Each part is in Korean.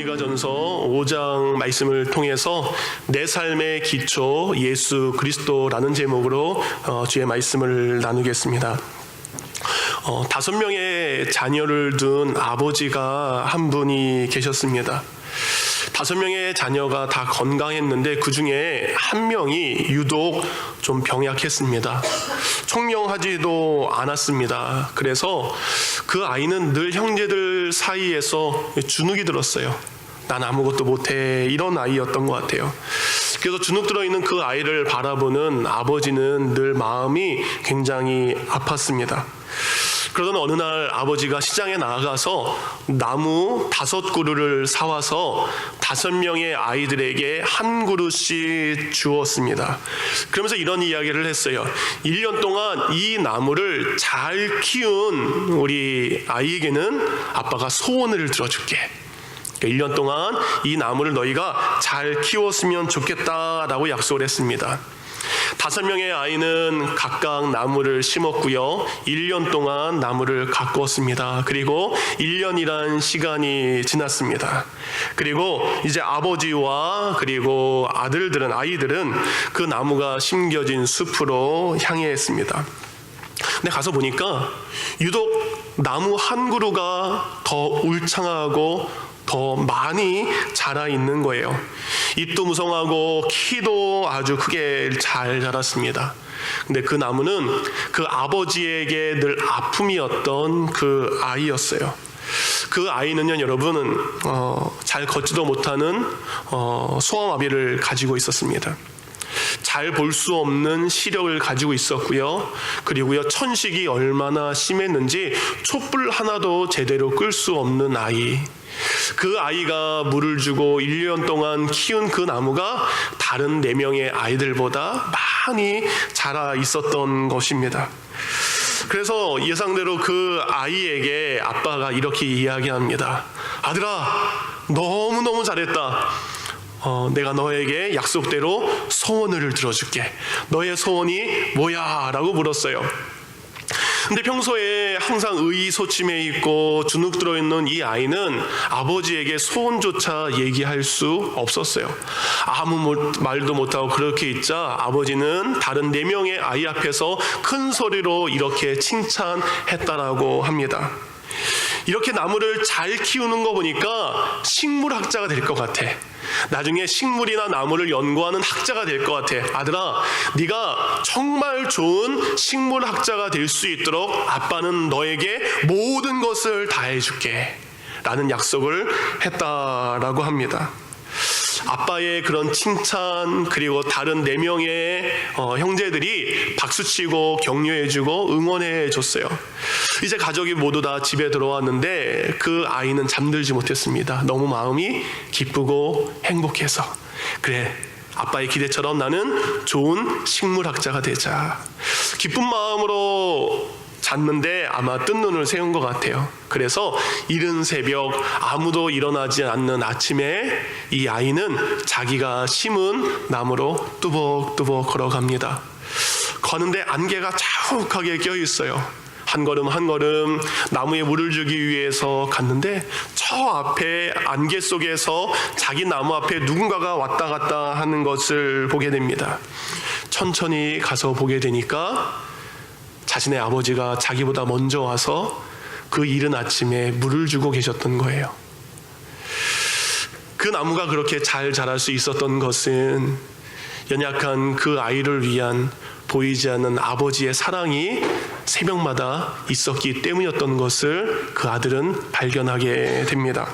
데살로니가전서 5장 말씀을 통해서 내 삶의 기초 예수 그리스도라는 제목으로 주의 말씀을 나누겠습니다. 5명의 자녀를 둔 아버지가 한 분이 계셨습니다. 5명의 자녀가 다 건강했는데 그 중에 한 명이 유독 좀 병약했습니다. 총명하지도 않았습니다. 그래서 그 아이는 늘 형제들 사이에서 주눅이 들었어요. 난 아무것도 못해, 이런 아이였던 것 같아요. 그래서 주눅 들어있는 그 아이를 바라보는 아버지는 늘 마음이 굉장히 아팠습니다. 그러던 어느 날 아버지가 시장에 나가서 나무 5그루를 사와서 5명의 아이들에게 한 그루씩 주었습니다. 그러면서 이런 이야기를 했어요. 1년 동안 이 나무를 잘 키운 우리 아이에게는 아빠가 소원을 들어줄게. 1년 동안 이 나무를 너희가 잘 키웠으면 좋겠다라고 약속을 했습니다. 5명의 아이는 각각 나무를 심었고요. 1년 동안 나무를 가꾸었습니다. 그리고 1년이란 시간이 지났습니다. 그리고 이제 아버지와 그리고 아이들은 그 나무가 심겨진 숲으로 향했습니다. 근데 가서 보니까 유독 나무 한 그루가 더 울창하고 더 많이 자라 있는 거예요. 잎도 무성하고 키도 아주 크게 잘 자랐습니다. 근데 그 나무는 그 아버지에게 늘 아픔이었던 그 아이였어요. 그 아이는요, 여러분은 잘 걷지도 못하는 소아마비를 가지고 있었습니다. 잘 볼 수 없는 시력을 가지고 있었고요. 그리고요, 천식이 얼마나 심했는지 촛불 하나도 제대로 끌 수 없는 아이. 그 아이가 물을 주고 1년 동안 키운 그 나무가 다른 4명의 아이들보다 많이 자라 있었던 것입니다. 그래서 예상대로 그 아이에게 아빠가 이렇게 이야기합니다. 아들아, 너무너무 잘했다. 내가 너에게 약속대로 소원을 들어줄게. 너의 소원이 뭐야? 라고 물었어요. 근데 평소에 항상 의기소침해 있고 주눅 들어있는 이 아이는 아버지에게 소원조차 얘기할 수 없었어요. 아무 말도 못하고 그렇게 있자 아버지는 다른 4명의 아이 앞에서 큰 소리로 이렇게 칭찬했다라고 합니다. 이렇게 나무를 잘 키우는 거 보니까 식물학자가 될 것 같아. 나중에 식물이나 나무를 연구하는 학자가 될 것 같아. 아들아, 네가 정말 좋은 식물학자가 될 수 있도록 아빠는 너에게 모든 것을 다 해줄게 라는 약속을 했다라고 합니다. 아빠의 그런 칭찬, 그리고 다른 4명의 형제들이 박수치고 격려해주고 응원해줬어요. 이제 가족이 모두 다 집에 들어왔는데 그 아이는 잠들지 못했습니다. 너무 마음이 기쁘고 행복해서. 그래, 아빠의 기대처럼 나는 좋은 식물학자가 되자. 기쁜 마음으로 잤는데 아마 뜬 눈을 세운 것 같아요. 그래서 이른 새벽 아무도 일어나지 않는 아침에 이 아이는 자기가 심은 나무로 뚜벅뚜벅 걸어갑니다. 걷는데 안개가 자욱하게 껴있어요. 한 걸음 한 걸음 나무에 물을 주기 위해서 갔는데 저 앞에 안개 속에서 자기 나무 앞에 누군가가 왔다 갔다 하는 것을 보게 됩니다. 천천히 가서 보게 되니까 자신의 아버지가 자기보다 먼저 와서 그 이른 아침에 물을 주고 계셨던 거예요. 그 나무가 그렇게 잘 자랄 수 있었던 것은 연약한 그 아이를 위한 보이지 않는 아버지의 사랑이 새벽마다 있었기 때문이었던 것을 그 아들은 발견하게 됩니다.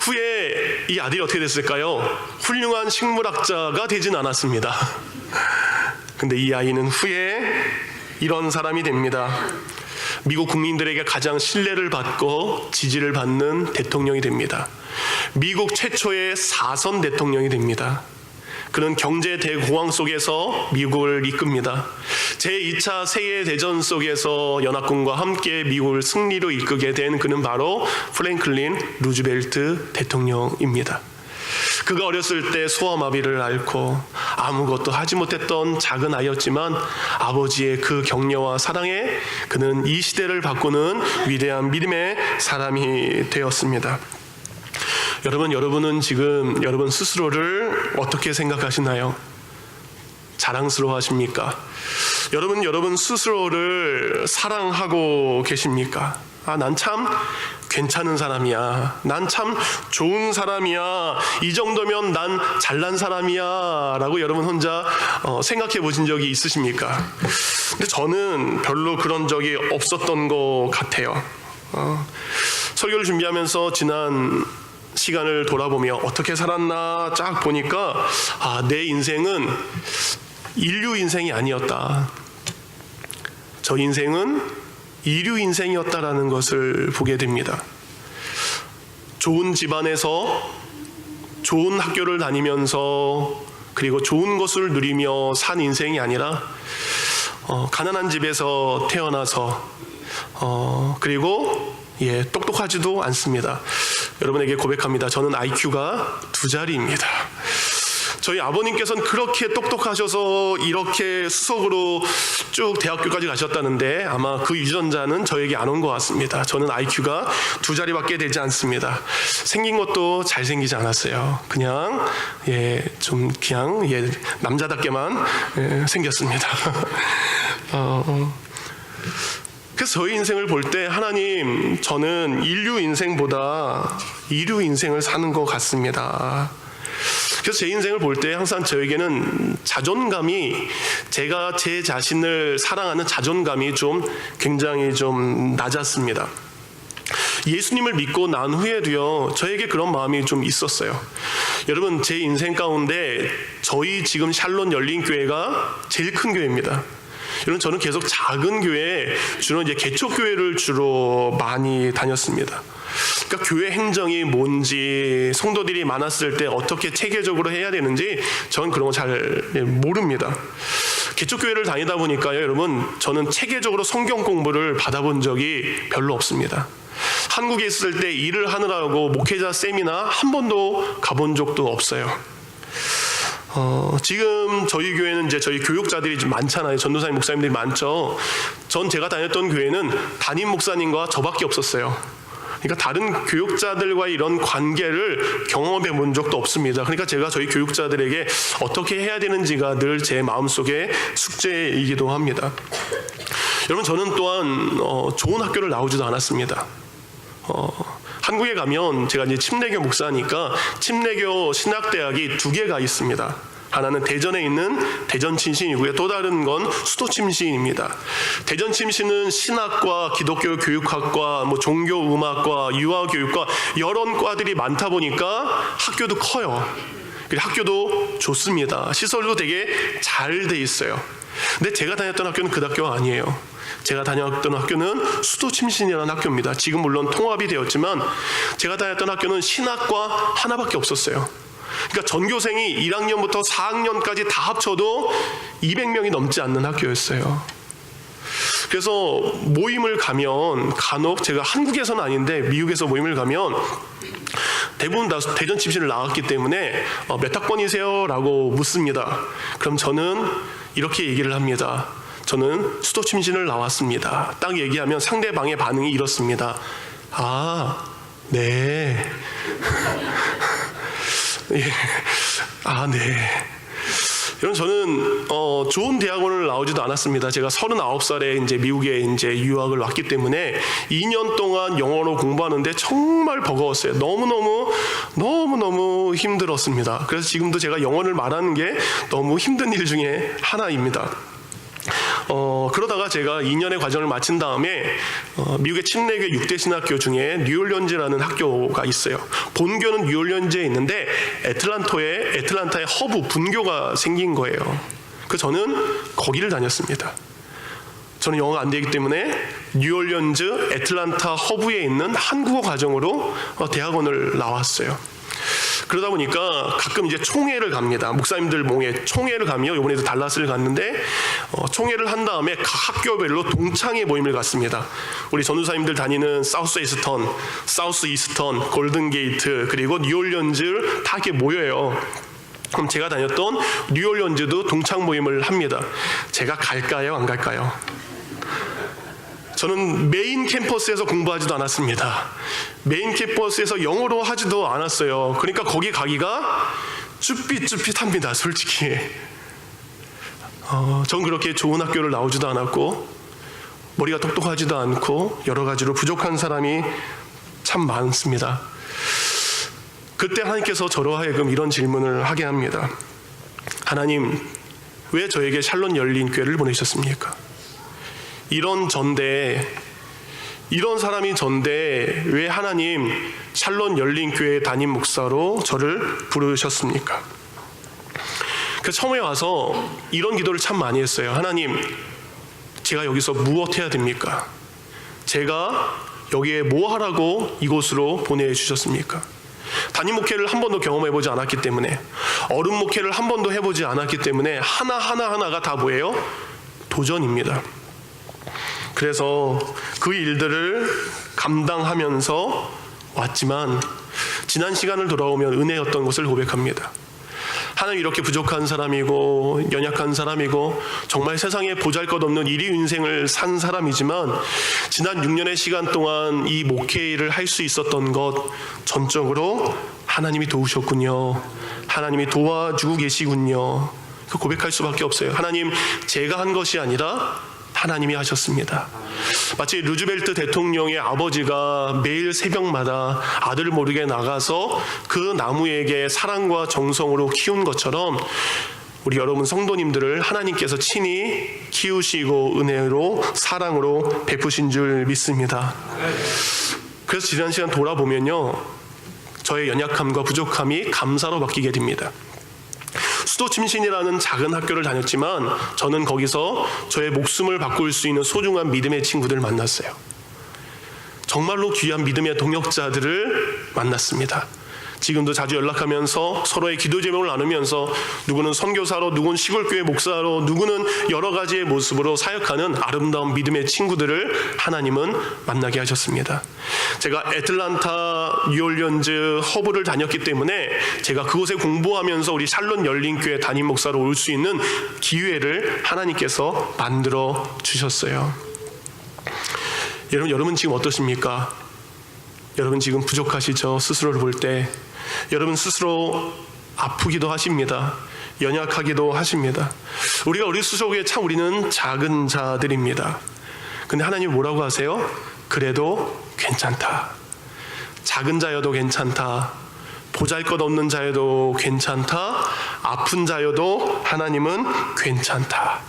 후에 이 아들이 어떻게 됐을까요? 훌륭한 식물학자가 되진 않았습니다. 근데 이 아이는 후에 이런 사람이 됩니다. 미국 국민들에게 가장 신뢰를 받고 지지를 받는 대통령이 됩니다. 미국 최초의 4선 대통령이 됩니다. 그는 경제 대공황 속에서 미국을 이끕니다. 제2차 세계대전 속에서 연합군과 함께 미국을 승리로 이끌게 된 그는 바로 프랭클린 루즈벨트 대통령입니다. 그가 어렸을 때 소아마비를 앓고 아무것도 하지 못했던 작은 아이였지만 아버지의 그 격려와 사랑에 그는 이 시대를 바꾸는 위대한 믿음의 사람이 되었습니다. 여러분은 지금 여러분 스스로를 어떻게 생각하시나요? 자랑스러워 하십니까? 여러분 스스로를 사랑하고 계십니까? 난 참 괜찮은 사람이야. 난 참 좋은 사람이야. 이 정도면 난 잘난 사람이야. 라고 여러분 혼자 생각해 보신 적이 있으십니까? 근데 저는 별로 그런 적이 없었던 것 같아요. 설교를 준비하면서 지난 시간을 돌아보며 어떻게 살았나 쫙 보니까 내 인생은 인류 인생이 아니었다. 저 인생은 이류 인생이었다라는 것을 보게 됩니다. 좋은 집안에서 좋은 학교를 다니면서 그리고 좋은 것을 누리며 산 인생이 아니라 가난한 집에서 태어나서 그리고 똑똑하지도 않습니다. 여러분에게 고백합니다. 저는 IQ가 2자리입니다. 저희 아버님께서는 그렇게 똑똑하셔서 이렇게 수석으로 쭉 대학교까지 가셨다는데 아마 그 유전자는 저에게 안 온 것 같습니다. 저는 IQ가 2자리밖에 되지 않습니다. 생긴 것도 잘생기지 않았어요. 그냥 남자답게만 생겼습니다. 그래서 저희 인생을 볼 때 하나님, 저는 인류 인생보다 이류 인생을 사는 것 같습니다. 그래서 제 인생을 볼 때 항상 저에게는 자존감이, 제가 제 자신을 사랑하는 자존감이 굉장히 좀 낮았습니다. 예수님을 믿고 난 후에도요, 저에게 그런 마음이 좀 있었어요. 여러분, 제 인생 가운데 저희 지금 샬롯 열린교회가 제일 큰 교회입니다. 여러분, 저는 계속 작은 교회, 주로 이제 개척교회를 주로 많이 다녔습니다. 그러니까 교회 행정이 뭔지, 성도들이 많았을 때 어떻게 체계적으로 해야 되는지 저는 그런 거 잘 모릅니다. 개척교회를 다니다 보니까요, 여러분, 저는 체계적으로 성경 공부를 받아본 적이 별로 없습니다. 한국에 있을 때 일을 하느라고 목회자 세미나 한 번도 가본 적도 없어요. 지금 저희 교회는 이제 저희 교육자들이 좀 많잖아요. 전도사님, 목사님들이 많죠. 제가 다녔던 교회는 담임 목사님과 저밖에 없었어요. 그러니까 다른 교육자들과 이런 관계를 경험해 본 적도 없습니다. 그러니까 제가 저희 교육자들에게 어떻게 해야 되는지가 늘 제 마음속에 숙제이기도 합니다. 여러분, 저는 또한 좋은 학교를 나오지도 않았습니다. 한국에 가면 제가 이제 침례교 목사니까 침례교 신학대학이 2개가 있습니다. 하나는 대전에 있는 대전침신이고요. 또 다른 건 수도침신입니다. 대전침신은 신학과, 기독교 교육학과, 종교음악과, 유아교육과 여러 과들이 많다 보니까 학교도 커요. 그리고 학교도 좋습니다. 시설도 되게 잘 돼 있어요. 근데 제가 다녔던 학교는 그 학교가 아니에요. 제가 다녔던 학교는 수도침신이라는 학교입니다. 지금 물론 통합이 되었지만 제가 다녔던 학교는 신학과 하나밖에 없었어요. 그러니까 전교생이 1학년부터 4학년까지 다 합쳐도 200명이 넘지 않는 학교였어요. 그래서 모임을 가면 간혹, 제가 한국에서는 아닌데 미국에서 모임을 가면 대부분 다 대전 침신을 나왔기 때문에 몇 학번이세요? 라고 묻습니다. 그럼 저는 이렇게 얘기를 합니다. 저는 수도침신을 나왔습니다. 딱 얘기하면 상대방의 반응이 이렇습니다. 네. 예. 네. 여러분, 저는 좋은 대학원을 나오지도 않았습니다. 제가 39살에 이제 미국에 이제 유학을 왔기 때문에 2년 동안 영어로 공부하는데 정말 버거웠어요. 너무 힘들었습니다. 그래서 지금도 제가 영어를 말하는 게 너무 힘든 일 중에 하나입니다. 그러다가 제가 2년의 과정을 마친 다음에 미국의 침례교 6대 신학교 중에 뉴올리언즈라는 학교가 있어요. 본교는 뉴올리언즈에 있는데 애틀란타의 허브 분교가 생긴 거예요. 그래서 저는 거기를 다녔습니다. 저는 영어가 안 되기 때문에 뉴올리언즈 애틀란타 허브에 있는 한국어 과정으로 대학원을 나왔어요. 그러다 보니까 가끔 이제 총회를 갑니다. 목사님들 모에 총회를 가면, 이번에도 달라스를 갔는데 총회를 한 다음에 각 학교별로 동창회 모임을 갔습니다. 우리 전도사님들 다니는 사우스 이스턴, 골든게이트, 그리고 뉴올리언즈 다 이렇게 모여요. 그럼 제가 다녔던 뉴올리언즈도 동창 모임을 합니다. 제가 갈까요, 안 갈까요? 저는 메인 캠퍼스에서 공부하지도 않았습니다. 메인 캠퍼스에서 영어로 하지도 않았어요. 그러니까 거기 가기가 쭈삣쭈삣합니다, 솔직히. 전 그렇게 좋은 학교를 나오지도 않았고 머리가 똑똑하지도 않고 여러 가지로 부족한 사람이 참 많습니다. 그때 하나님께서 저로 하여금 이런 질문을 하게 합니다. 하나님, 왜 저에게 샬롯 열린 교회를 보내셨습니까? 이런 사람이 전데 왜 하나님 샬롯 열린 교회 담임 목사로 저를 부르셨습니까? 그 처음에 와서 이런 기도를 참 많이 했어요. 하나님, 제가 여기서 무엇 해야 됩니까? 제가 여기에 뭐 하라고 이곳으로 보내주셨습니까? 담임 목회를 한 번도 경험해보지 않았기 때문에, 어른 목회를 한 번도 해보지 않았기 때문에 하나하나가 다 뭐예요? 도전입니다. 그래서 그 일들을 감당하면서 왔지만 지난 시간을 돌아오면 은혜였던 것을 고백합니다. 하나님, 이렇게 부족한 사람이고 연약한 사람이고 정말 세상에 보잘것없는 일이 인생을 산 사람이지만 지난 6년의 시간 동안 이 목회 일을 할 수 있었던 것 전적으로 하나님이 도우셨군요. 하나님이 도와주고 계시군요. 그 고백할 수밖에 없어요. 하나님, 제가 한 것이 아니라 하나님이 하셨습니다. 마치 루즈벨트 대통령의 아버지가 매일 새벽마다 아들 모르게 나가서 그 나무에게 사랑과 정성으로 키운 것처럼 우리 여러분 성도님들을 하나님께서 친히 키우시고 은혜로 사랑으로 베푸신 줄 믿습니다. 그래서 지난 시간 돌아보면요, 저의 연약함과 부족함이 감사로 바뀌게 됩니다. 수도침신이라는 작은 학교를 다녔지만 저는 거기서 저의 목숨을 바꿀 수 있는 소중한 믿음의 친구들을 만났어요. 정말로 귀한 믿음의 동역자들을 만났습니다. 지금도 자주 연락하면서 서로의 기도 제목을 나누면서 누구는 선교사로, 누구는 시골교회 목사로, 누구는 여러 가지의 모습으로 사역하는 아름다운 믿음의 친구들을 하나님은 만나게 하셨습니다. 제가 애틀란타, 뉴올리언즈, 허브를 다녔기 때문에 제가 그곳에 공부하면서 우리 샬롯 열린 교회 담임 목사로 올 수 있는 기회를 하나님께서 만들어 주셨어요. 여러분 지금 어떠십니까? 여러분 지금 부족하시죠? 스스로를 볼 때 여러분 스스로 아프기도 하십니다. 연약하기도 하십니다. 우리 스스로에 참 우리는 작은 자들입니다. 근데 하나님 뭐라고 하세요? 그래도 괜찮다. 작은 자여도 괜찮다. 보잘것없는 자여도 괜찮다. 아픈 자여도 하나님은 괜찮다.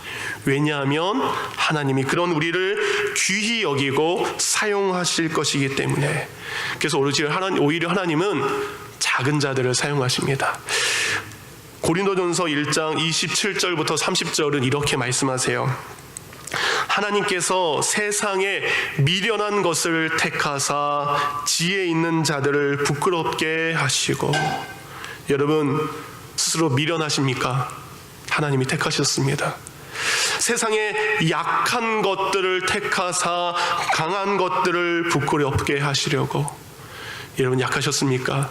왜냐하면 하나님이 그런 우리를 귀히 여기고 사용하실 것이기 때문에. 그래서 오히려 하나님은 작은 자들을 사용하십니다. 고린도전서 1장 27절부터 30절은 이렇게 말씀하세요. 하나님께서 세상에 미련한 것을 택하사 지혜 있는 자들을 부끄럽게 하시고. 여러분 스스로 미련하십니까? 하나님이 택하셨습니다. 세상에 약한 것들을 택하사 강한 것들을 부끄럽게 하시려고. 여러분 약하셨습니까?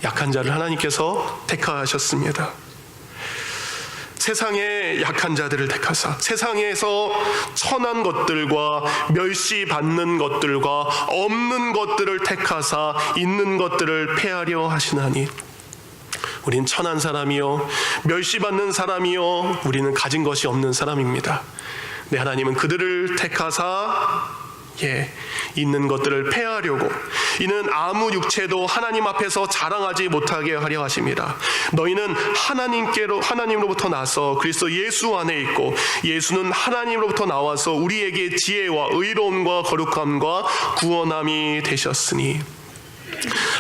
약한 자를 하나님께서 택하셨습니다. 세상에 약한 자들을 택하사 세상에서 천한 것들과 멸시받는 것들과 없는 것들을 택하사 있는 것들을 폐하려 하시나니. 우린 천한 사람이요 멸시받는 사람이요 우리는 가진 것이 없는 사람입니다. 네, 하나님은 그들을 택하사 있는 것들을 폐하려고. 이는 아무 육체도 하나님 앞에서 자랑하지 못하게 하려 하십니다. 너희는 하나님으로부터 나서 그리스도 예수 안에 있고 예수는 하나님으로부터 나와서 우리에게 지혜와 의로움과 거룩함과 구원함이 되셨으니.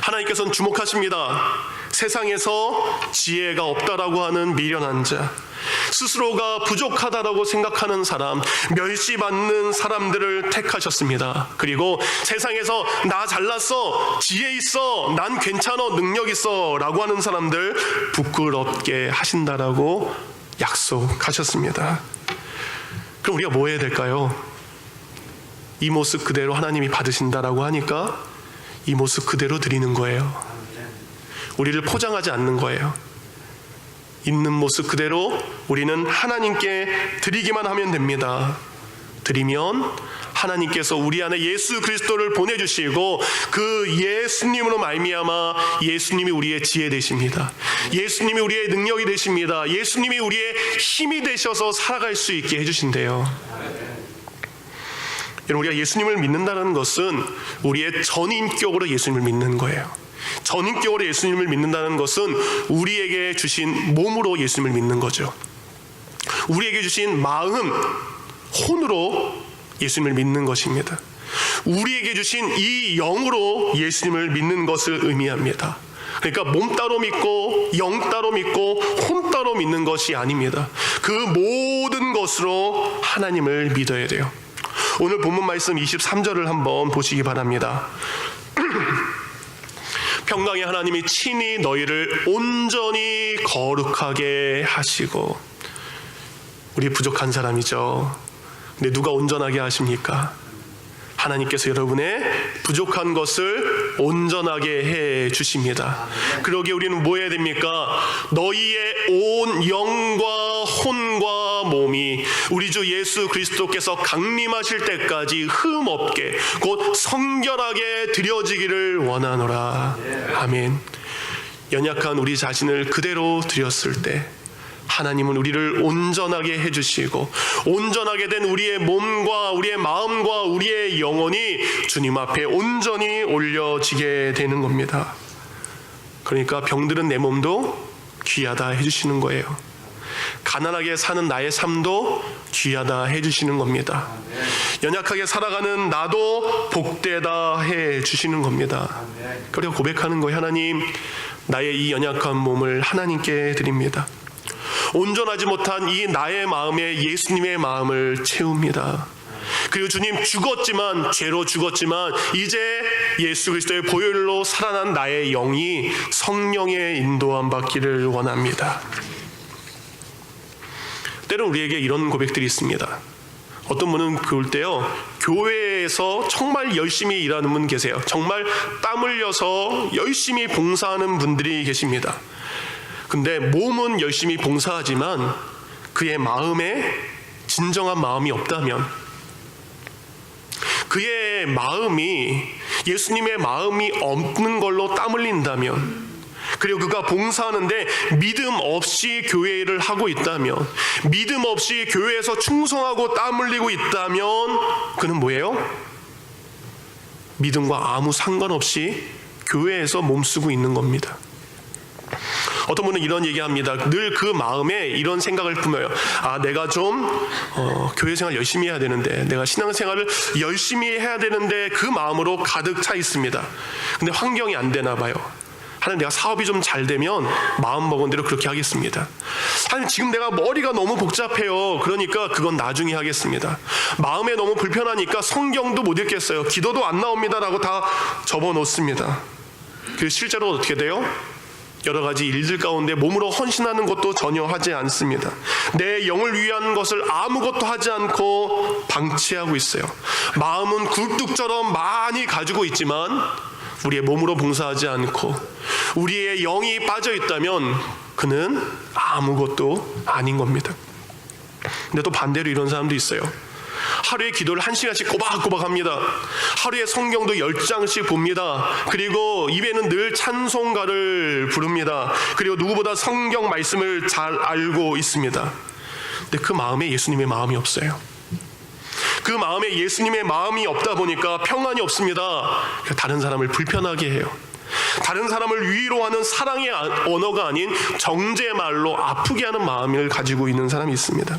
하나님께서는 주목하십니다. 세상에서 지혜가 없다라고 하는 미련한 자, 스스로가 부족하다라고 생각하는 사람, 멸시받는 사람들을 택하셨습니다. 그리고 세상에서 나 잘났어, 지혜 있어, 난 괜찮아, 능력 있어 라고 하는 사람들 부끄럽게 하신다라고 약속하셨습니다. 그럼 우리가 뭐 해야 될까요? 이 모습 그대로 하나님이 받으신다라고 하니까 이 모습 그대로 드리는 거예요. 우리를 포장하지 않는 거예요. 있는 모습 그대로 우리는 하나님께 드리기만 하면 됩니다. 드리면 하나님께서 우리 안에 예수 그리스도를 보내주시고 그 예수님으로 말미암아 예수님이 우리의 지혜 되십니다. 예수님이 우리의 능력이 되십니다. 예수님이 우리의 힘이 되셔서 살아갈 수 있게 해주신대요. 여러분, 우리가 예수님을 믿는다는 것은 우리의 전인격으로 예수님을 믿는 거예요. 전인격으로 예수님을 믿는다는 것은 우리에게 주신 몸으로 예수님을 믿는 거죠. 우리에게 주신 마음, 혼으로 예수님을 믿는 것입니다. 우리에게 주신 이 영으로 예수님을 믿는 것을 의미합니다. 그러니까 몸 따로 믿고 영 따로 믿고 혼 따로 믿는 것이 아닙니다. 그 모든 것으로 하나님을 믿어야 돼요. 오늘 본문 말씀 23절을 한번 보시기 바랍니다. 평강의 하나님이 친히 너희를 온전히 거룩하게 하시고. 우리 부족한 사람이죠. 근데 누가 온전하게 하십니까? 하나님께서 여러분의 부족한 것을 온전하게 해 주십니다. 그러기에 우리는 뭐 해야 됩니까? 너희의 온 영과 혼과 몸이 우리 주 예수 그리스도께서 강림하실 때까지 흠 없게 곧 성결하게 드려지기를 원하노라. 아멘. 연약한 우리 자신을 그대로 드렸을 때 하나님은 우리를 온전하게 해주시고 온전하게 된 우리의 몸과 우리의 마음과 우리의 영혼이 주님 앞에 온전히 올려지게 되는 겁니다. 그러니까 병들은 내 몸도 귀하다 해주시는 거예요. 가난하게 사는 나의 삶도 귀하다 해주시는 겁니다. 연약하게 살아가는 나도 복되다 해주시는 겁니다. 그리고 고백하는 거예요. 하나님, 나의 이 연약한 몸을 하나님께 드립니다. 온전하지 못한 이 나의 마음에 예수님의 마음을 채웁니다. 그리고 주님, 죽었지만 죄로 죽었지만 이제 예수 그리스도의 보혈로 살아난 나의 영이 성령의 인도함 받기를 원합니다. 때론 우리에게 이런 고백들이 있습니다. 어떤 분은 그럴 때요, 교회에서 정말 열심히 일하는 분 계세요. 정말 땀 흘려서 열심히 봉사하는 분들이 계십니다. 근데 몸은 열심히 봉사하지만 그의 마음에 진정한 마음이 없다면, 그의 마음이 예수님의 마음이 없는 걸로 땀 흘린다면, 그리고 그가 봉사하는데 믿음 없이 교회를 하고 있다면, 믿음 없이 교회에서 충성하고 땀 흘리고 있다면 그는 뭐예요? 믿음과 아무 상관없이 교회에서 몸쓰고 있는 겁니다. 어떤 분은 이런 얘기합니다. 늘 그 마음에 이런 생각을 품어요. 아, 내가 좀 교회 생활 열심히 해야 되는데, 내가 신앙생활을 열심히 해야 되는데 그 마음으로 가득 차 있습니다. 근데 환경이 안 되나 봐요. 하나님, 내가 사업이 좀 잘 되면 마음 먹은 대로 그렇게 하겠습니다. 하나님, 지금 내가 머리가 너무 복잡해요. 그러니까 그건 나중에 하겠습니다. 마음에 너무 불편하니까 성경도 못 읽겠어요. 기도도 안 나옵니다 라고 다 접어놓습니다. 그 실제로 어떻게 돼요? 여러 가지 일들 가운데 몸으로 헌신하는 것도 전혀 하지 않습니다. 내 영을 위한 것을 아무것도 하지 않고 방치하고 있어요. 마음은 굴뚝처럼 많이 가지고 있지만 우리의 몸으로 봉사하지 않고 우리의 영이 빠져 있다면 그는 아무것도 아닌 겁니다. 근데 또 반대로 이런 사람도 있어요. 하루에 기도를 1시간씩 꼬박꼬박 합니다. 하루에 성경도 10장씩 봅니다. 그리고 입에는 늘 찬송가를 부릅니다. 그리고 누구보다 성경 말씀을 잘 알고 있습니다. 근데 그 마음에 예수님의 마음이 없어요. 그 마음에 예수님의 마음이 없다 보니까 평안이 없습니다. 다른 사람을 불편하게 해요. 다른 사람을 위로하는 사랑의 언어가 아닌 정죄말로 아프게 하는 마음을 가지고 있는 사람이 있습니다.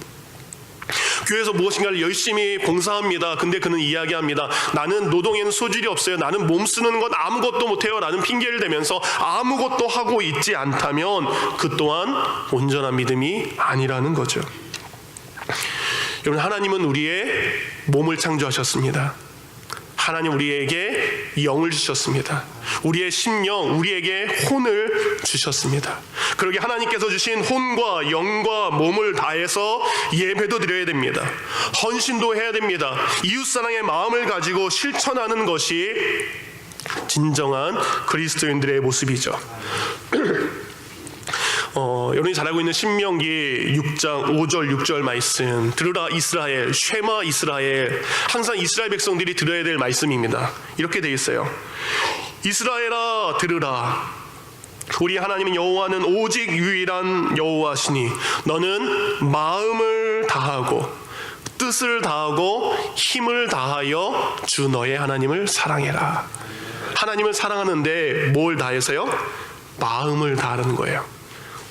교회에서 무엇인가를 열심히 봉사합니다. 근데 그는 이야기합니다. 나는 노동에는 소질이 없어요. 나는 몸 쓰는 건 아무것도 못해요 라는 핑계를 대면서 아무것도 하고 있지 않다면 그 또한 온전한 믿음이 아니라는 거죠. 여러분, 하나님은 우리의 몸을 창조하셨습니다. 하나님 우리에게 영을 주셨습니다. 우리의 심령, 우리에게 혼을 주셨습니다. 그러기에 하나님께서 주신 혼과 영과 몸을 다해서 예배도 드려야 됩니다. 헌신도 해야 됩니다. 이웃사랑의 마음을 가지고 실천하는 것이 진정한 그리스도인들의 모습이죠. 여러분이 잘 알고 있는 신명기 6장 5절 6절 말씀, 들으라 이스라엘, 쉐마 이스라엘, 항상 이스라엘 백성들이 들어야 될 말씀입니다. 이렇게 되어 있어요. 이스라엘아 들으라, 우리 하나님은 여호와는 오직 유일한 여호와시니 너는 마음을 다하고 뜻을 다하고 힘을 다하여 주 너의 하나님을 사랑해라. 하나님을 사랑하는데 뭘 다해서요? 마음을 다하는 거예요.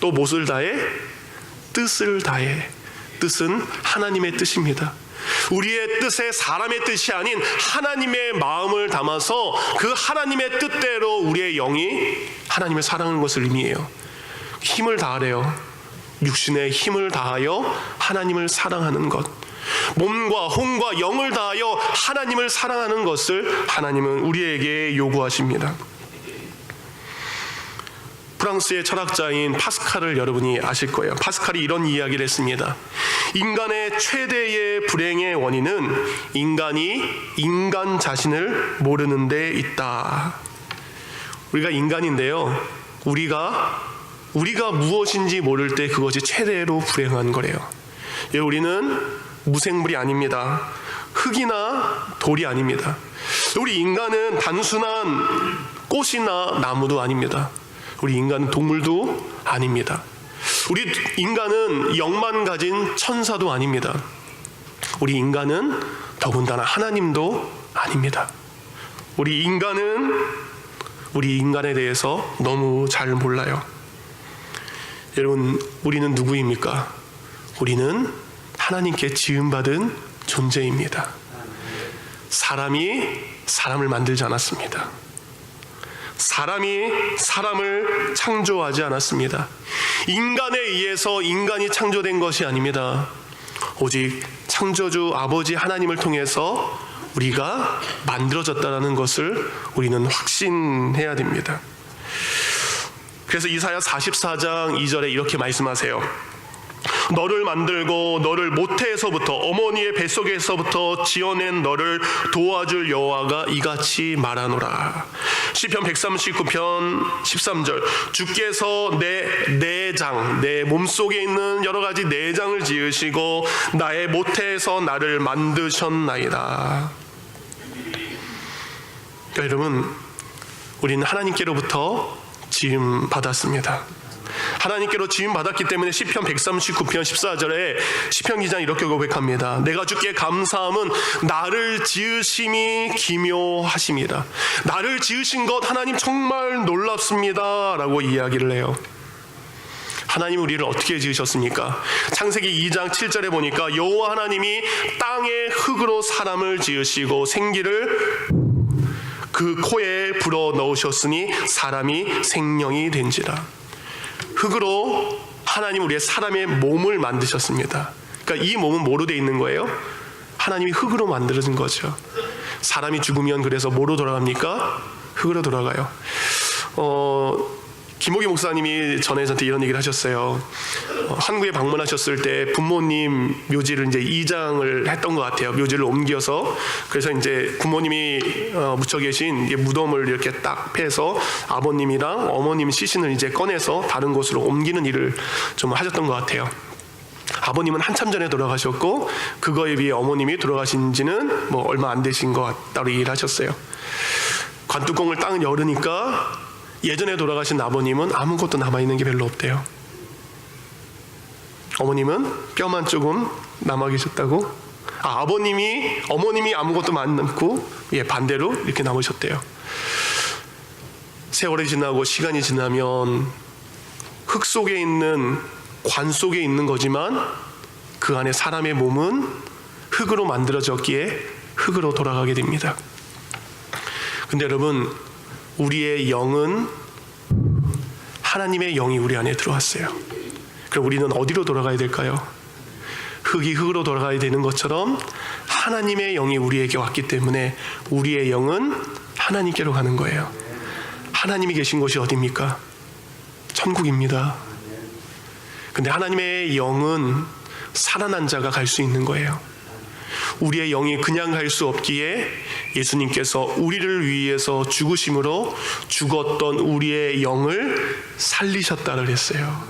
또 무엇을 다해? 뜻을 다해. 뜻은 하나님의 뜻입니다. 우리의 뜻에 사람의 뜻이 아닌 하나님의 마음을 담아서 그 하나님의 뜻대로 우리의 영이 하나님을 사랑하는 것을 의미해요. 힘을 다하래요. 육신의 힘을 다하여 하나님을 사랑하는 것, 몸과 혼과 영을 다하여 하나님을 사랑하는 것을 하나님은 우리에게 요구하십니다. 프랑스의 철학자인 파스칼을 여러분이 아실 거예요. 파스칼이 이런 이야기를 했습니다. 인간의 최대의 불행의 원인은 인간이 인간 자신을 모르는 데 있다. 우리가 인간인데요, 우리가 무엇인지 모를 때 그것이 최대로 불행한 거래요. 우리는 무생물이 아닙니다. 흙이나 돌이 아닙니다. 우리 인간은 단순한 꽃이나 나무도 아닙니다. 우리 인간은 동물도 아닙니다. 우리 인간은 영만 가진 천사도 아닙니다. 우리 인간은 더군다나 하나님도 아닙니다. 우리 인간은 우리 인간에 대해서 너무 잘 몰라요. 여러분, 우리는 누구입니까? 우리는 하나님께 지음받은 존재입니다. 사람이 사람을 만들지 않았습니다. 사람이 사람을 창조하지 않았습니다. 인간에 의해서 인간이 창조된 것이 아닙니다. 오직 창조주 아버지 하나님을 통해서 우리가 만들어졌다는 것을 우리는 확신해야 됩니다. 그래서 이사야 44장 2절에 이렇게 말씀하세요. 너를 만들고 너를 모태에서부터 어머니의 뱃속에서부터 지어낸 너를 도와줄 여호와가 이같이 말하노라. 시편 139편 13절, 주께서 내 내장, 내 몸속에 있는 여러 가지 내장을 지으시고 나의 모태에서 나를 만드셨나이다. 여러분, 우리는 하나님께로부터 지음 받았습니다. 하나님께로 지음 받았기 때문에 시편 139편 14절에 시편 기자는 이렇게 고백합니다. 내가 주께 감사함은 나를 지으심이 기묘하심이다. 나를 지으신 것 하나님 정말 놀랍습니다 라고 이야기를 해요. 하나님 우리를 어떻게 지으셨습니까? 창세기 2장 7절에 보니까 여호와 하나님이 땅의 흙으로 사람을 지으시고 생기를 그 코에 불어 넣으셨으니 사람이 생명이 된지라. 흙으로 하나님 우리의 사람의 몸을 만드셨습니다. 그러니까 이 몸은 뭐로 되어 있는 거예요? 하나님이 흙으로 만들어진 거죠. 사람이 죽으면 그래서 뭐로 돌아갑니까? 흙으로 돌아가요. 김옥희 목사님이 전에 저한테 이런 얘기를 하셨어요. 한국에 방문하셨을 때 부모님 묘지를 이제 이장을 했던 것 같아요. 묘지를 옮겨서. 그래서 이제 부모님이 묻혀 계신 무덤을 이렇게 딱 패서 아버님이랑 어머님 시신을 이제 꺼내서 다른 곳으로 옮기는 일을 좀 하셨던 것 같아요. 아버님은 한참 전에 돌아가셨고 그거에 비해 어머님이 돌아가신 지는 뭐 얼마 안 되신 것 같다고 얘기를 하셨어요. 관뚜껑을 딱 열으니까 예전에 돌아가신 아버님은 아무것도 남아있는 게 별로 없대요. 어머님은 뼈만 조금 남아 계셨다고? 어머님이 아무것도 많고 반대로 이렇게 남으셨대요. 세월이 지나고 시간이 지나면 흙 속에 있는 관 속에 있는 거지만 그 안에 사람의 몸은 흙으로 만들어졌기에 흙으로 돌아가게 됩니다. 근데 여러분, 우리의 영은 하나님의 영이 우리 안에 들어왔어요. 그럼 우리는 어디로 돌아가야 될까요? 흙이 흙으로 돌아가야 되는 것처럼 하나님의 영이 우리에게 왔기 때문에 우리의 영은 하나님께로 가는 거예요. 하나님이 계신 곳이 어디입니까? 천국입니다. 근데 하나님의 영은 살아난 자가 갈 수 있는 거예요. 우리의 영이 그냥 갈 수 없기에 예수님께서 우리를 위해서 죽으심으로 죽었던 우리의 영을 살리셨다를 했어요.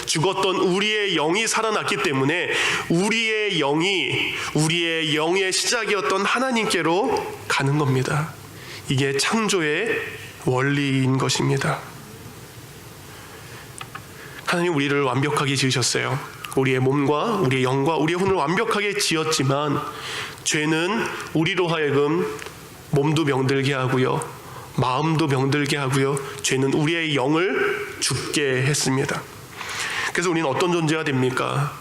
죽었던 우리의 영이 살아났기 때문에 우리의 영의 시작이었던 하나님께로 가는 겁니다. 이게 창조의 원리인 것입니다. 하나님 우리를 완벽하게 지으셨어요. 우리의 몸과 우리의 영과 우리의 혼을 완벽하게 지었지만 죄는 우리로 하여금 몸도 병들게 하고요, 마음도 병들게 하고요, 죄는 우리의 영을 죽게 했습니다. 그래서 우리는 어떤 존재가 됩니까?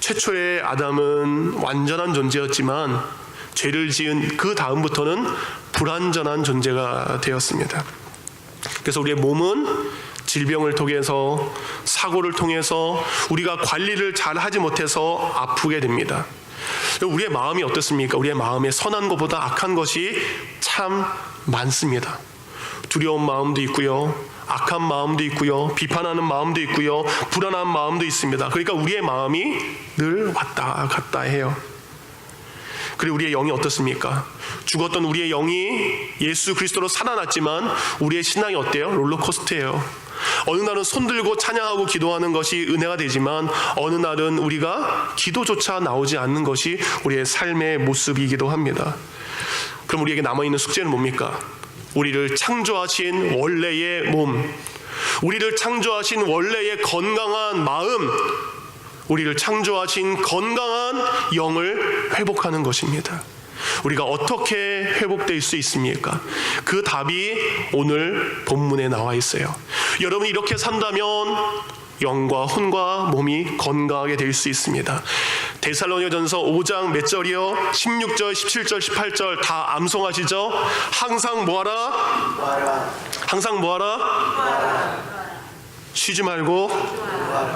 최초의 아담은 완전한 존재였지만 죄를 지은 그 다음부터는 불완전한 존재가 되었습니다. 그래서 우리의 몸은 질병을 통해서, 사고를 통해서 우리가 관리를 잘 하지 못해서 아프게 됩니다. 우리의 마음이 어떻습니까? 우리의 마음에 선한 것보다 악한 것이 참 많습니다. 두려운 마음도 있고요, 악한 마음도 있고요, 비판하는 마음도 있고요, 불안한 마음도 있습니다. 그러니까 우리의 마음이 늘 왔다 갔다 해요. 그리고 우리의 영이 어떻습니까? 죽었던 우리의 영이 예수 그리스도로 살아났지만 우리의 신앙이 어때요? 롤러코스터예요. 어느 날은 손들고 찬양하고 기도하는 것이 은혜가 되지만 어느 날은 우리가 기도조차 나오지 않는 것이 우리의 삶의 모습이기도 합니다. 그럼 우리에게 남아있는 숙제는 뭡니까? 우리를 창조하신 원래의 몸, 우리를 창조하신 원래의 건강한 마음, 우리를 창조하신 건강한 영을 회복하는 것입니다. 우리가 어떻게 회복될 수 있습니까? 그 답이 오늘 본문에 나와 있어요. 여러분이 이렇게 산다면 영과 혼과 몸이 건강하게 될 수 있습니다. 데살로니가전서 5장 몇 절이요? 16절, 17절, 18절 다 암송하시죠? 항상 뭐하라? 항상 뭐하라? 쉬지 말고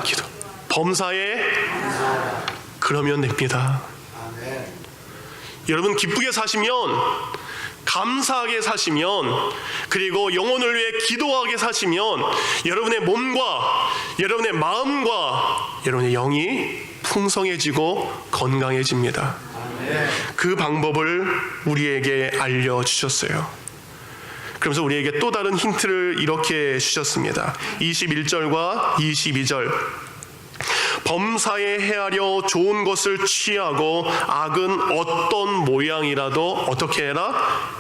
기도. 범사에 그러면 됩니다. 여러분 기쁘게 사시면, 감사하게 사시면, 그리고 영혼을 위해 기도하게 사시면 여러분의 몸과 여러분의 마음과 여러분의 영이 풍성해지고 건강해집니다. 그 방법을 우리에게 알려주셨어요. 그러면서 우리에게 또 다른 힌트를 이렇게 주셨습니다. 21절과 22절. 범사에 헤아려 좋은 것을 취하고 악은 어떤 모양이라도 어떻게 해라?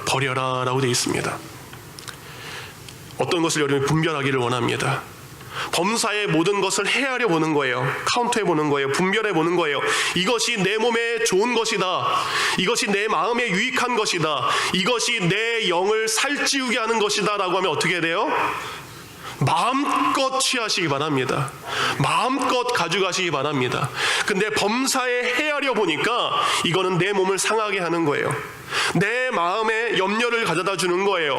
버려라 라고 되어 있습니다. 어떤 것을 여러분이 분별하기를 원합니다. 범사의 모든 것을 헤아려 보는 거예요. 카운트해 보는 거예요. 분별해 보는 거예요. 이것이 내 몸에 좋은 것이다, 이것이 내 마음에 유익한 것이다, 이것이 내 영을 살찌우게 하는 것이다 라고 하면 어떻게 돼요? 마음껏 취하시기 바랍니다. 마음껏 가져가시기 바랍니다. 근데 범사에 헤아려 보니까 이거는 내 몸을 상하게 하는 거예요. 내 마음에 염려를 가져다 주는 거예요.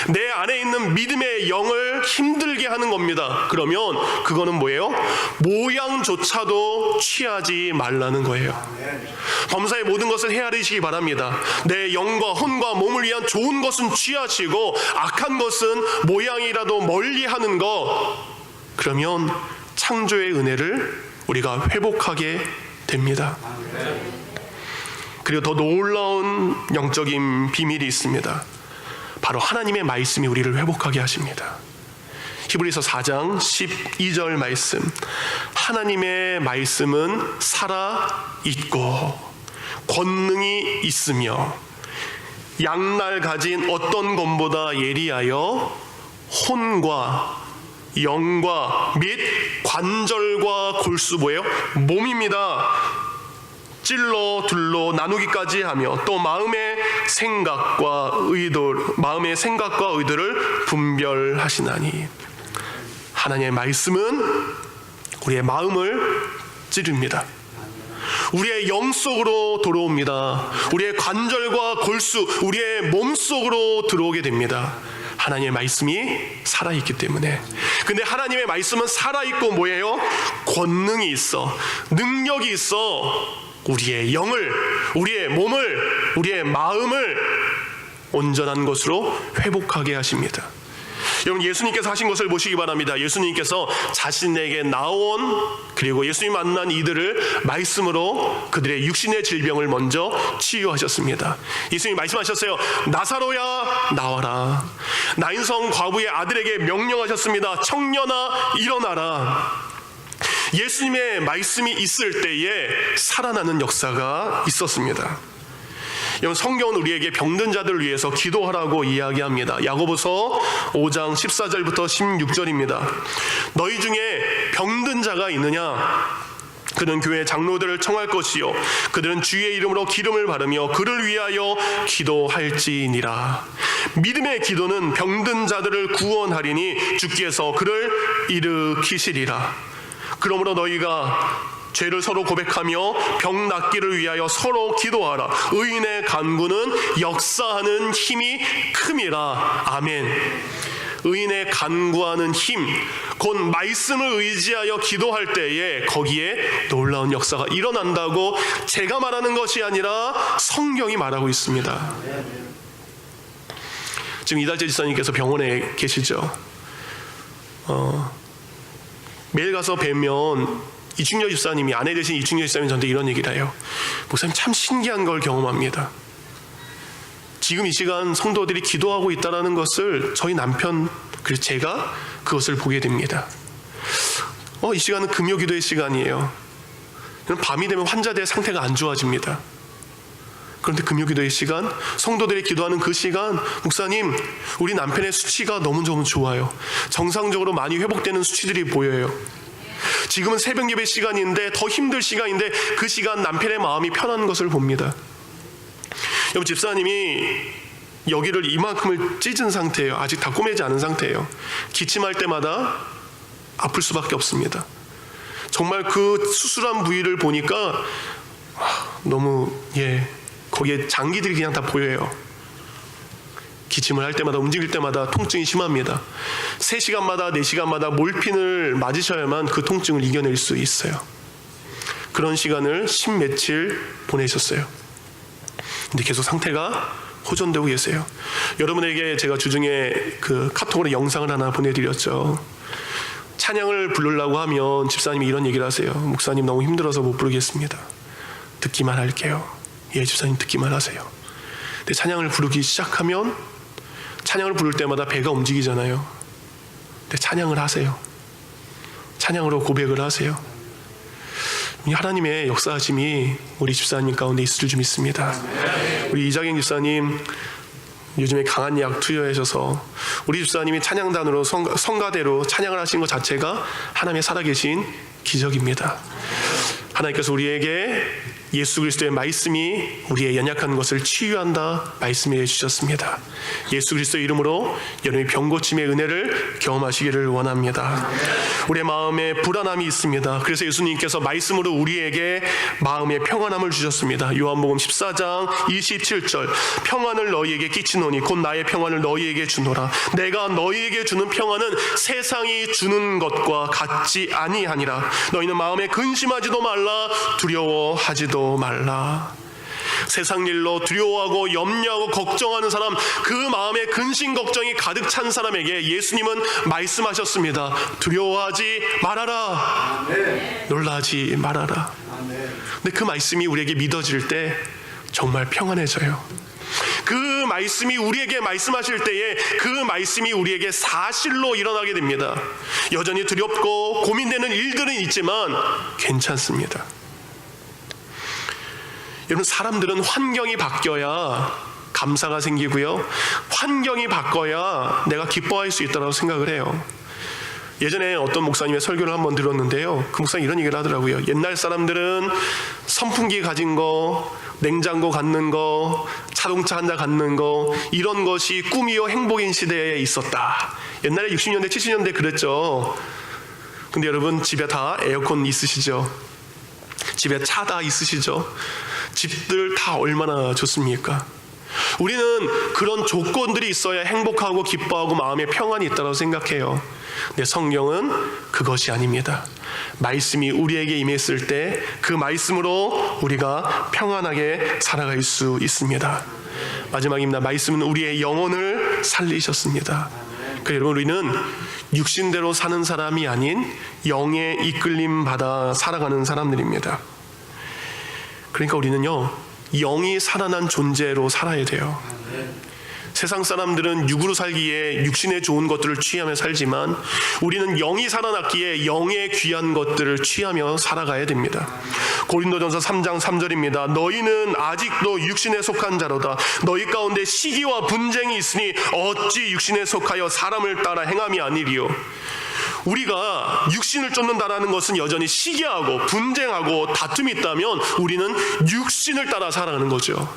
내 안에 있는 믿음의 영을 힘들게 하는 겁니다. 그러면 그거는 뭐예요? 모양조차도 취하지 말라는 거예요. 범사의 모든 것을 헤아리시기 바랍니다. 내 영과 혼과 몸을 위한 좋은 것은 취하시고 악한 것은 모양이라도 멀리하는 것, 그러면 창조의 은혜를 우리가 회복하게 됩니다. 그리고 더 놀라운 영적인 비밀이 있습니다. 바로 하나님의 말씀이 우리를 회복하게 하십니다. 히브리서 4장 12절 말씀. 하나님의 말씀은 살아있고 권능이 있으며 양날 가진 어떤 검보다 예리하여 혼과 영과 및 관절과 골수 뭐예요? 몸입니다. 찔러 둘러 나누기까지 하며 또 마음의 생각과 의도를 분별하시나니. 하나님의 말씀은 우리의 마음을 찌릅니다. 우리의 영 속으로 들어옵니다. 우리의 관절과 골수, 우리의 몸 속으로 들어오게 됩니다. 하나님의 말씀이 살아있기 때문에. 근데 하나님의 말씀은 살아있고 뭐예요? 권능이 있어, 능력이 있어. 우리의 영을, 우리의 몸을, 우리의 마음을 온전한 것으로 회복하게 하십니다. 여러분 예수님께서 하신 것을 보시기 바랍니다. 예수님께서 자신에게 나온, 그리고 예수님 만난 이들을 말씀으로 그들의 육신의 질병을 먼저 치유하셨습니다. 예수님이 말씀하셨어요. 나사로야 나와라. 나인성 과부의 아들에게 명령하셨습니다. 청년아 일어나라. 예수님의 말씀이 있을 때에 살아나는 역사가 있었습니다. 여러분, 성경은 우리에게 병든 자들을 위해서 기도하라고 이야기합니다. 야고보서 5장 14절부터 16절입니다. 너희 중에 병든 자가 있느냐? 그는 교회 장로들을 청할 것이요 그들은 주의 이름으로 기름을 바르며 그를 위하여 기도할지니라. 믿음의 기도는 병든 자들을 구원하리니 주께서 그를 일으키시리라. 그러므로 너희가 죄를 서로 고백하며 병 낫기를 위하여 서로 기도하라. 의인의 간구는 역사하는 힘이 큼이라. 아멘. 의인의 간구하는 힘, 곧 말씀을 의지하여 기도할 때에 거기에 놀라운 역사가 일어난다고 제가 말하는 것이 아니라 성경이 말하고 있습니다. 지금 이달재 지사님께서 병원에 계시죠. 매일 가서 뵈면 이충렬 집사님이, 아내 되신 이충렬 집사님이 저한테 이런 얘기를 해요. 목사님, 참 신기한 걸 경험합니다. 지금 이 시간 성도들이 기도하고 있다는 것을 저희 남편, 그리고 제가 그것을 보게 됩니다. 이 시간은 금요기도의 시간이에요. 밤이 되면 환자들의 상태가 안 좋아집니다. 그런데 금요기도의 시간, 성도들이 기도하는 그 시간, 목사님, 우리 남편의 수치가 너무너무 좋아요. 정상적으로 많이 회복되는 수치들이 보여요. 지금은 새벽 예배 시간인데, 더 힘들 시간인데 그 시간 남편의 마음이 편한 것을 봅니다. 여러분, 집사님이 여기를 이만큼을 찢은 상태예요. 아직 다 꼬매지 않은 상태예요. 기침할 때마다 아플 수밖에 없습니다. 정말 그 수술한 부위를 보니까 너무 거기에 장기들이 그냥 다 보여요. 기침을 할 때마다, 움직일 때마다 통증이 심합니다. 3시간마다 4시간마다 몰핀을 맞으셔야만 그 통증을 이겨낼 수 있어요. 그런 시간을 10며칠 보내셨어요. 근데 계속 상태가 호전되고 계세요. 여러분에게 제가 주중에 그 카톡으로 영상을 하나 보내드렸죠. 찬양을 부르려고 하면 집사님이 이런 얘기를 하세요. 목사님, 너무 힘들어서 못 부르겠습니다. 듣기만 할게요. 예, 집사님, 듣기만 하세요. 근데 찬양을 부르기 시작하면, 찬양을 부를 때마다 배가 움직이잖아요. 근데 찬양을 하세요. 찬양으로 고백을 하세요. 하나님의 역사하심이 우리 집사님 가운데 있을 줄 믿습니다. 우리 이자경 집사님 요즘에 강한 약 투여하셔서 우리 집사님이 찬양단으로 성가대로 찬양을 하신 것 자체가 하나님의 살아계신 기적입니다. 하나님께서 우리에게 예수 그리스도의 말씀이 우리의 연약한 것을 치유한다 말씀해 주셨습니다. 예수 그리스도의 이름으로 여러분이 병고침의 은혜를 경험하시기를 원합니다. 우리의 마음에 불안함이 있습니다. 그래서 예수님께서 말씀으로 우리에게 마음의 평안함을 주셨습니다. 요한복음 14장 27절, 평안을 너희에게 끼치노니 곧 나의 평안을 너희에게 주노라. 내가 너희에게 주는 평안은 세상이 주는 것과 같지 아니하니라. 너희는 마음에 근심하지도 말라, 두려워하지도 말라. 세상 일로 두려워하고 염려하고 걱정하는 사람, 그 마음에 근심 걱정이 가득 찬 사람에게 예수님은 말씀하셨습니다. 두려워하지 말아라. 아멘. 놀라지 말아라. 아멘. 근데 그 말씀이 우리에게 믿어질 때 정말 평안해져요. 그 말씀이 우리에게 말씀하실 때에 그 말씀이 우리에게 사실로 일어나게 됩니다. 여전히 두렵고 고민되는 일들은 있지만 괜찮습니다. 여러분, 사람들은 환경이 바뀌어야 감사가 생기고요, 환경이 바꿔야 내가 기뻐할 수 있다고 생각을 해요. 예전에 어떤 목사님의 설교를 한번 들었는데요, 그 목사님 이런 얘기를 하더라고요. 옛날 사람들은 선풍기 가진 거, 냉장고 갖는 거, 자동차 한 대 갖는 거, 이런 것이 꿈이요 행복인 시대에 있었다. 옛날에 60년대 70년대 그랬죠. 근데 여러분, 집에 다 에어컨 있으시죠? 집에 차 다 있으시죠? 집들 다 얼마나 좋습니까? 우리는 그런 조건들이 있어야 행복하고 기뻐하고 마음에 평안이 있다고 생각해요. 근데 성경은 그것이 아닙니다. 말씀이 우리에게 임했을 때 그 말씀으로 우리가 평안하게 살아갈 수 있습니다. 마지막입니다. 말씀은 우리의 영혼을 살리셨습니다. 그러니까 여러분, 우리는 육신대로 사는 사람이 아닌 영의 이끌림 받아 살아가는 사람들입니다. 그러니까 우리는요, 영이 살아난 존재로 살아야 돼요. 세상 사람들은 육으로 살기에 육신의 좋은 것들을 취하며 살지만 우리는 영이 살아났기에 영의 귀한 것들을 취하며 살아가야 됩니다. 고린도전서 3장 3절입니다. 너희는 아직도 육신에 속한 자로다. 너희 가운데 시기와 분쟁이 있으니 어찌 육신에 속하여 사람을 따라 행함이 아니리요. 우리가 육신을 쫓는다라는 것은 여전히 시기하고 분쟁하고 다툼이 있다면 우리는 육신을 따라 살아가는 거죠.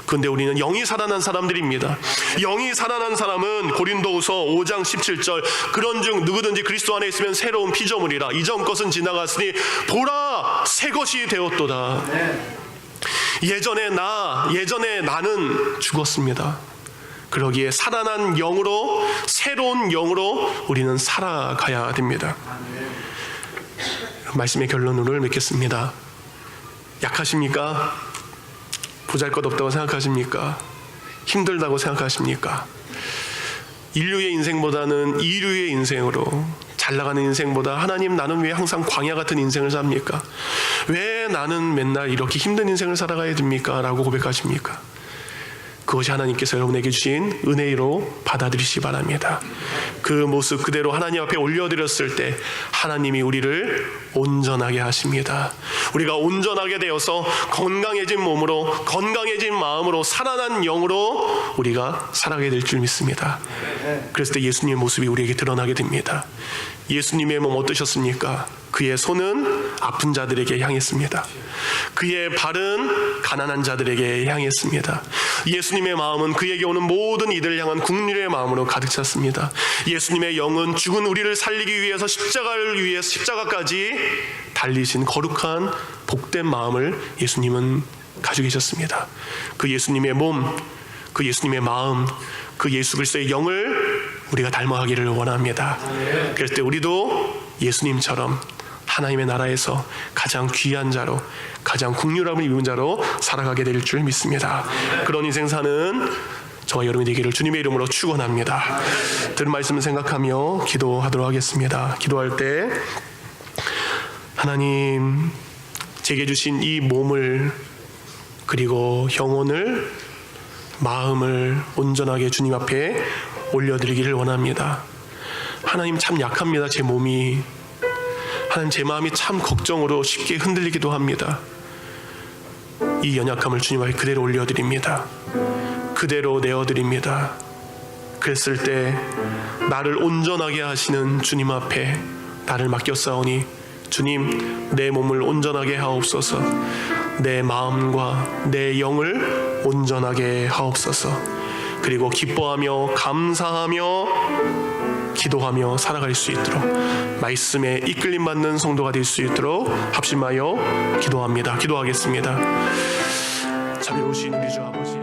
그런데 우리는 영이 살아난 사람들입니다. 영이 살아난 사람은 고린도후서 5장 17절 그런즉 누구든지 그리스도 안에 있으면 새로운 피조물이라 이전 것은 지나갔으니 보라 새 것이 되었도다. 예전에 나는 죽었습니다. 그러기에 살아난 영으로 새로운 영으로 우리는 살아가야 됩니다. 말씀의 결론을 맺겠습니다. 약하십니까? 보잘것없다고 생각하십니까? 힘들다고 생각하십니까? 인류의 인생보다는 이류의 인생으로 잘나가는 인생보다 하나님 나는 왜 항상 광야 같은 인생을 삽니까? 왜 나는 맨날 이렇게 힘든 인생을 살아가야 됩니까? 라고 고백하십니까? 그것이 하나님께서 여러분에게 주신 은혜로 받아들이시기 바랍니다. 그 모습 그대로 하나님 앞에 올려드렸을 때 하나님이 우리를 온전하게 하십니다. 우리가 온전하게 되어서 건강해진 몸으로 건강해진 마음으로 살아난 영으로 우리가 살아가게 될 줄 믿습니다. 그랬을 때 예수님의 모습이 우리에게 드러나게 됩니다. 예수님의 몸 어떠셨습니까? 그의 손은 아픈 자들에게 향했습니다. 그의 발은 가난한 자들에게 향했습니다. 예수님의 마음은 그에게 오는 모든 이들을 향한 긍휼의 마음으로 가득 찼습니다. 예수님의 영은 죽은 우리를 살리기 위해서 십자가까지 달리신 거룩한 복된 마음을 예수님은 가지고 계셨습니다. 그 예수님의 몸, 그 예수님의 마음, 그 예수 그리스도의 영을 우리가 닮아가기를 원합니다. 그럴 때 우리도 예수님처럼 하나님의 나라에서 가장 귀한 자로 가장 긍휼함을 입은 자로 살아가게 될 줄 믿습니다. 그런 인생 사는 저와 여러분이 되기를 주님의 이름으로 축원합니다. 들은 말씀을 생각하며 기도하도록 하겠습니다. 기도할 때 하나님 제게 주신 이 몸을 그리고 영혼을 마음을 온전하게 주님 앞에 올려드리기를 원합니다. 하나님 참 약합니다. 제 몸이 하나님 제 마음이 참 걱정으로 쉽게 흔들리기도 합니다. 이 연약함을 주님 앞에 그대로 올려드립니다. 그대로 내어드립니다. 그랬을 때 나를 온전하게 하시는 주님 앞에 나를 맡겼사오니 주님 내 몸을 온전하게 하옵소서. 내 마음과 내 영을 온전하게 하옵소서. 그리고 기뻐하며 감사하며 기도하며 살아갈 수 있도록 말씀에 이끌림 받는 성도가 될 수 있도록 합심하여 기도합니다. 기도하겠습니다. 자비로우신 우리 주 아버지